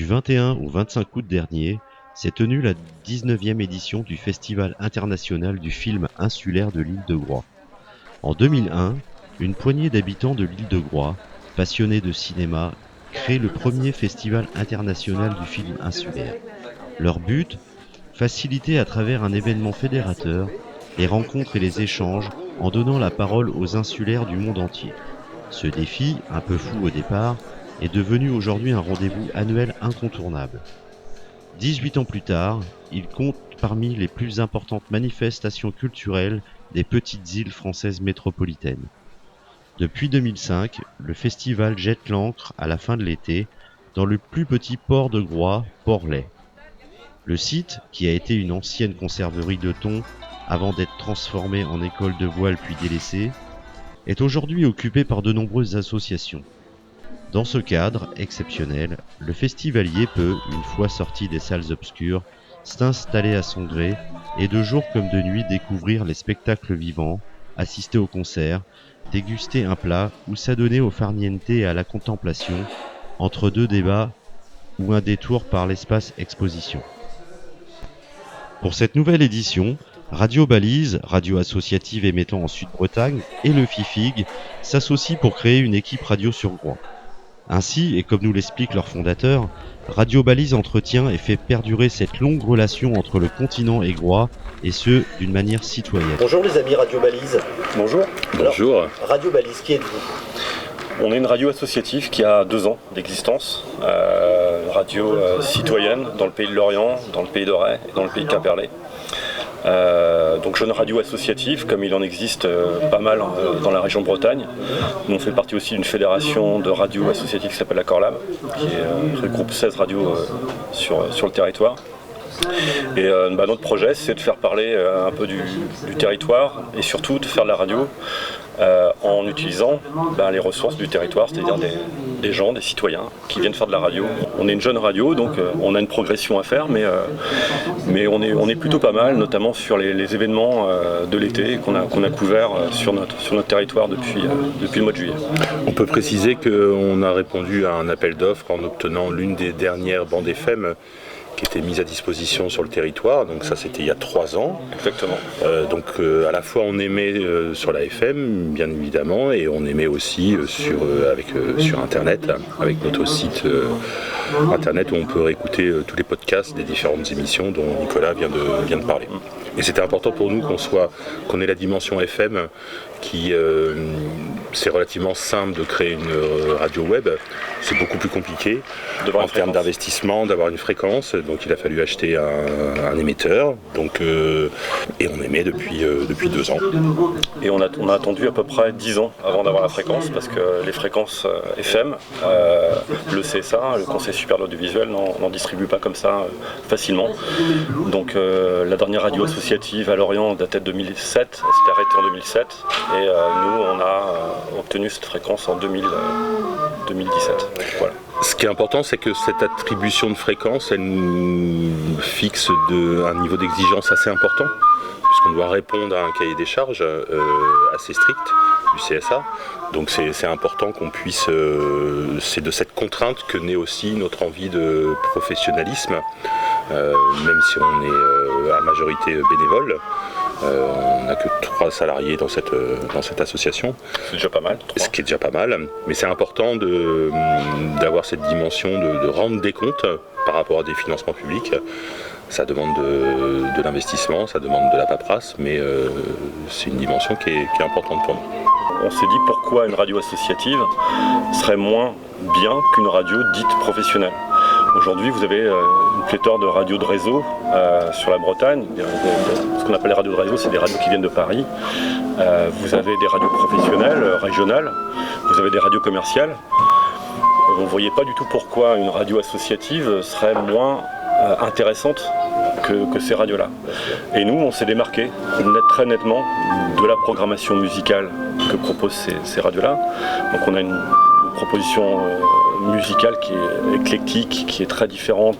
Du 21 au 25 août dernier s'est tenue la 19e édition du Festival international du film insulaire de l'île de Groix. En 2001, une poignée d'habitants de l'île de Groix, passionnés de cinéma, crée le premier festival international du film insulaire. Leur but, faciliter à travers un événement fédérateur les rencontres et les échanges en donnant la parole aux insulaires du monde entier. Ce défi, un peu fou au départ, est devenu aujourd'hui un rendez-vous annuel incontournable. 18 ans plus tard, il compte parmi les plus importantes manifestations culturelles des petites îles françaises métropolitaines. Depuis 2005, le festival jette l'ancre à la fin de l'été dans le plus petit port de Groix, Port-Laid. Le site, qui a été une ancienne conserverie de thon avant d'être transformé en école de voile puis délaissé, est aujourd'hui occupé par de nombreuses associations. Dans ce cadre exceptionnel, le festivalier peut, une fois sorti des salles obscures, s'installer à son gré et de jour comme de nuit découvrir les spectacles vivants, assister aux concerts, déguster un plat ou s'adonner au farniente et à la contemplation, entre deux débats ou un détour par l'espace exposition. Pour cette nouvelle édition, Radio Balise, radio associative émettant en Sud-Bretagne, et le FIFIG s'associent pour créer une équipe radio sur Groix. Ainsi, et comme nous l'explique leur fondateur, Radio Balise entretient et fait perdurer cette longue relation entre le continent et Groix, et ce, d'une manière citoyenne. Bonjour les amis Radio Balise. Bonjour. Bonjour. Alors, Radio Balise, qui êtes-vous ? On est une radio associative qui a 2 ans d'existence, radio citoyenne dans le pays de Lorient, dans le pays de Ray et dans le pays de Quimperlé. Donc jeune radio associative, comme il en existe pas mal dans la région de Bretagne. Nous on fait partie aussi d'une fédération de radios associatives qui s'appelle la Corlab, qui regroupe 16 radios sur le territoire. Et notre projet, c'est de faire parler un peu du territoire et surtout de faire de la radio en utilisant les ressources du territoire, c'est-à-dire des gens, des citoyens qui viennent faire de la radio. On est une jeune radio, donc on a une progression à faire, mais on est plutôt pas mal, notamment sur les événements de l'été qu'on a couverts sur notre territoire depuis le mois de juillet. On peut préciser qu'on a répondu à un appel d'offres en obtenant l'une des dernières bandes FM qui était mise à disposition sur le territoire, donc ça c'était il y a 3 ans. Exactement. Donc à la fois on émet sur la FM, bien évidemment, et on émet aussi sur Internet, avec notre site Internet où on peut réécouter tous les podcasts des différentes émissions dont Nicolas vient de parler. Et c'était important pour nous qu'on ait la dimension FM, qui c'est relativement simple de créer une radio web. C'est beaucoup plus compliqué en termes d'investissement, d'avoir une fréquence. Donc il a fallu acheter un émetteur. Et on émet depuis 2 ans. Et on a attendu à peu près 10 ans avant d'avoir la fréquence, parce que les fréquences FM, le CSA, le Conseil supérieur de l'audiovisuel, n'en distribue pas comme ça facilement. Donc la dernière radio associative à Lorient datait de 2007, elle s'était arrêtée en 2007. Et nous, on a obtenu cette fréquence en 2017. Voilà. Ce qui est important, c'est que cette attribution de fréquence, elle nous fixe un niveau d'exigence assez important, puisqu'on doit répondre à un cahier des charges assez strict du CSA. Donc c'est important qu'on puisse... c'est de cette contrainte que naît aussi notre envie de professionnalisme, même si on est à majorité bénévole. On n'a que 3 salariés dans cette association. C'est déjà pas mal. 3. Ce qui est déjà pas mal. Mais c'est important d'avoir cette dimension de rendre des comptes par rapport à des financements publics. Ça demande de l'investissement, ça demande de la paperasse, mais c'est une dimension qui est importante pour nous. On s'est dit pourquoi une radio associative serait moins bien qu'une radio dite professionnelle. Aujourd'hui, vous avez une pléthore de radios de réseau sur la Bretagne. Ce qu'on appelle les radios de réseau, c'est des radios qui viennent de Paris. Vous avez des radios professionnelles, régionales. Vous avez des radios commerciales. On ne voyait pas du tout pourquoi une radio associative serait moins intéressante que ces radios-là. Et nous, on s'est démarqué très nettement de la programmation musicale que proposent ces radios-là. Donc on a une proposition musicale qui est éclectique, qui est très différente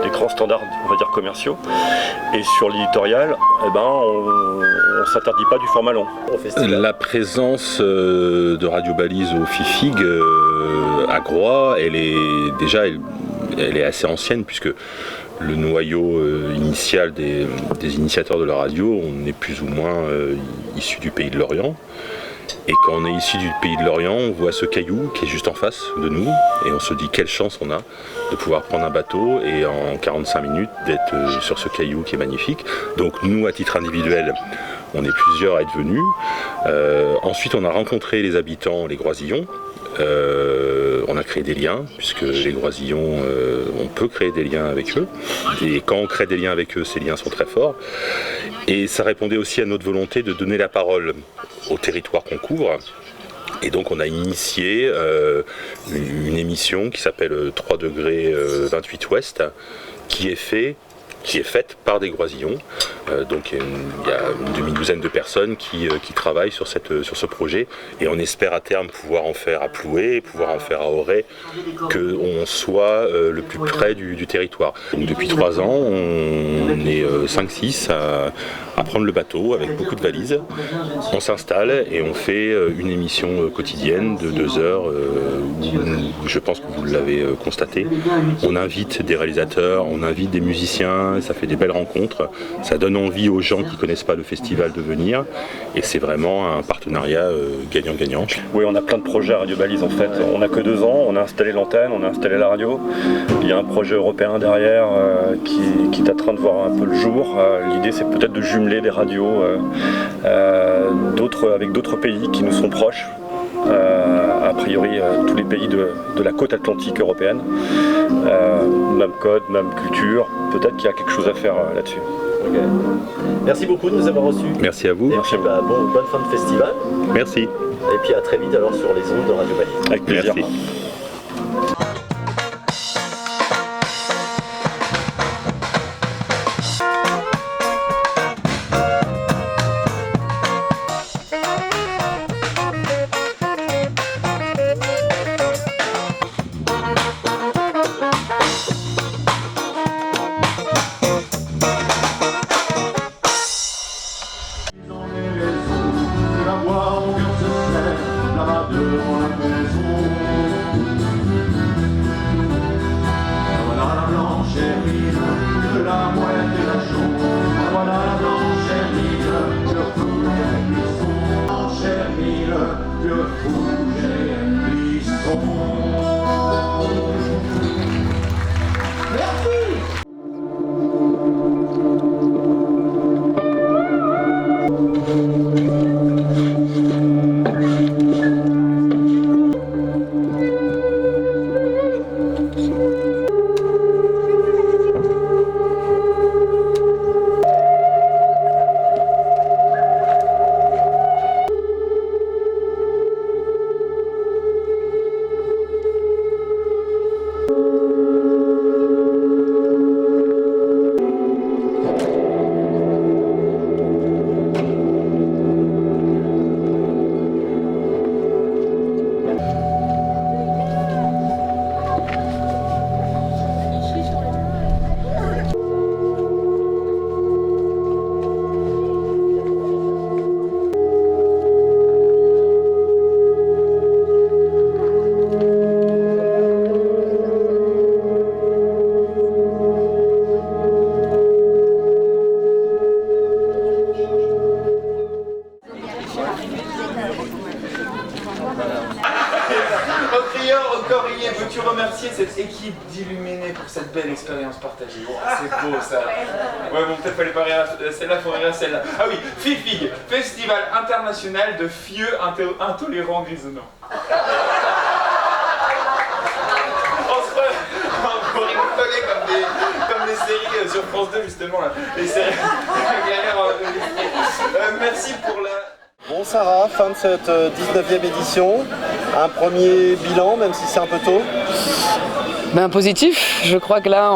des grands standards, on va dire, commerciaux. Et sur l'éditorial, on ne s'interdit pas du format long. La présence de Radio Balise au FIFIG à Groix, elle elle est assez ancienne puisque le noyau initial des initiateurs de la radio, on est plus ou moins issu du pays de l'Orient. Et quand on est issu du pays de l'Orient, on voit ce caillou qui est juste en face de nous et on se dit quelle chance on a de pouvoir prendre un bateau et en 45 minutes d'être sur ce caillou qui est magnifique. Donc nous, à titre individuel, on est plusieurs à être venus. Ensuite, on a rencontré les habitants, les Groisillons. On a créé des liens, puisque les Groisillons, on peut créer des liens avec eux. Et quand on crée des liens avec eux, ces liens sont très forts. Et ça répondait aussi à notre volonté de donner la parole au territoire qu'on couvre. Et donc on a initié une émission qui s'appelle 3 degrés 28 Ouest, qui est faite par des Groisillons. Donc il y a une demi-douzaine de personnes qui travaillent sur ce projet et on espère à terme pouvoir en faire à Ploué, pouvoir en faire à Auray, qu'on soit le plus près du territoire. Donc, depuis 3 ans, on est 5-6 à prendre le bateau avec beaucoup de valises. On s'installe et on fait une émission quotidienne de 2 heures où je pense que vous l'avez constaté. On invite des réalisateurs, on invite des musiciens, ça fait des belles rencontres, ça donne envie aux gens qui ne connaissent pas le festival de venir et c'est vraiment un partenariat gagnant-gagnant. Oui, on a plein de projets à Radio Balise en fait. On n'a que 2 ans, on a installé l'antenne, on a installé la radio. Il y a un projet européen derrière qui est en train de voir un peu le jour. L'idée c'est peut-être de jumeler des radios avec d'autres pays qui nous sont proches. A priori tous les pays de la côte atlantique européenne, même code, même culture, peut-être qu'il y a quelque chose à faire là-dessus. Okay. Merci beaucoup de nous avoir reçus. Merci à vous. Et puis, bonne fin de festival. Merci. Et puis à très vite alors sur les ondes de Radio Balise. Avec plaisir. Merci. Veux-tu remercier cette équipe d'Illuminés pour cette belle expérience partagée? C'est beau ça. Ouais bon, peut-être fallait pas rire à celle-là, faut rire à celle-là. Ah oui, FIFIG, Festival International de Fieux Intolérants Grisonnants. On rigolait comme des séries sur France 2 justement là. Les séries merci pour la... Bon Sarah, fin de cette 19e édition, un premier bilan même si c'est un peu tôt. Ben, positif, je crois que là,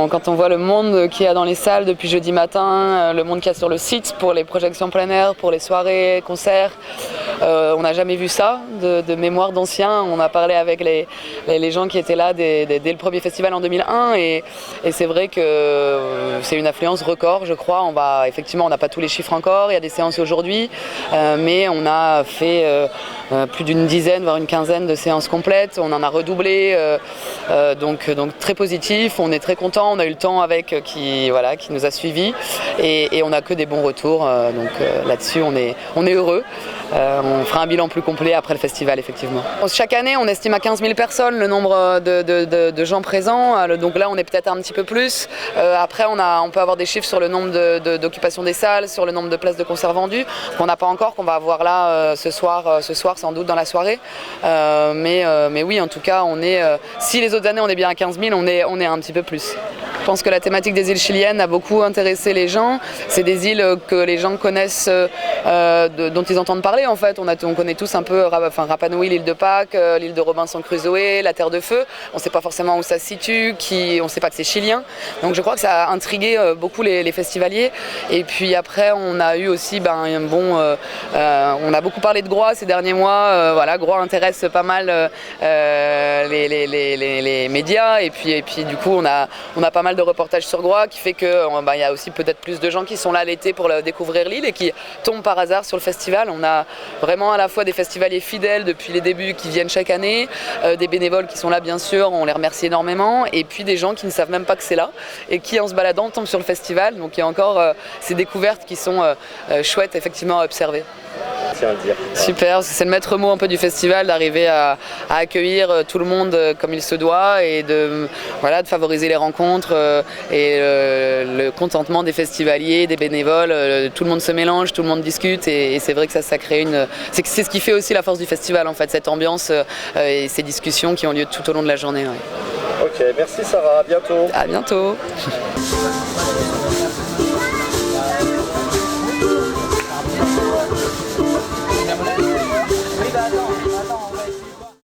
quand on voit le monde qu'il y a dans les salles depuis jeudi matin, le monde qu'il y a sur le site pour les projections plein air, pour les soirées, concerts, on n'a jamais vu ça, de mémoire d'anciens. On a parlé avec les gens qui étaient là dès le premier festival en 2001 et c'est vrai que c'est une affluence record, je crois. Effectivement, on n'a pas tous les chiffres encore, il y a des séances aujourd'hui, mais on a fait plus d'une dizaine, voire une quinzaine de séances complètes. On en a redoublé. Donc donc très positif, on est très content, on a eu le temps avec qui nous a suivis et on n'a que des bons retours, là-dessus on est heureux. On fera un bilan plus complet après le festival effectivement. Chaque année on estime à 15 000 personnes le nombre de gens présents, donc là on est peut-être un petit peu plus. Après on peut avoir des chiffres sur le nombre d'occupations des salles, sur le nombre de places de concerts vendues, qu'on n'a pas encore, qu'on va avoir là ce soir sans doute dans la soirée. Mais oui, en tout cas, si les autres années on est bien à 15 000, on est un petit peu plus. Je pense que la thématique des îles chiliennes a beaucoup intéressé les gens. C'est des îles que les gens connaissent, dont ils entendent parler en fait. On connaît tous un peu Rapa Nui, l'île de Pâques, l'île de Robinson Crusoe, la Terre de Feu. On ne sait pas forcément où ça se situe, on ne sait pas que c'est chilien. Donc je crois que ça a intrigué beaucoup les festivaliers. Et puis après, on a eu aussi on a beaucoup parlé de Groix ces derniers mois. Groix intéresse pas mal les médias. Et puis du coup, on a pas mal de reportages sur Groix qui fait qu'il y a aussi peut-être plus de gens qui sont là l'été pour découvrir l'île et qui tombent par hasard sur le festival. On a vraiment à la fois des festivaliers fidèles depuis les débuts qui viennent chaque année, des bénévoles qui sont là bien sûr, on les remercie énormément, et puis des gens qui ne savent même pas que c'est là et qui en se baladant tombent sur le festival. Donc il y a encore ces découvertes qui sont chouettes effectivement à observer. Tiens à le dire. Super, c'est le maître mot un peu du festival, d'arriver à accueillir tout le monde comme il se doit et de favoriser les rencontres et le contentement des festivaliers, des bénévoles. Tout le monde se mélange, tout le monde discute et c'est vrai que ça crée c'est ce qui fait aussi la force du festival en fait, cette ambiance et ces discussions qui ont lieu tout au long de la journée. Ouais. Ok, merci Sarah, à bientôt. À bientôt.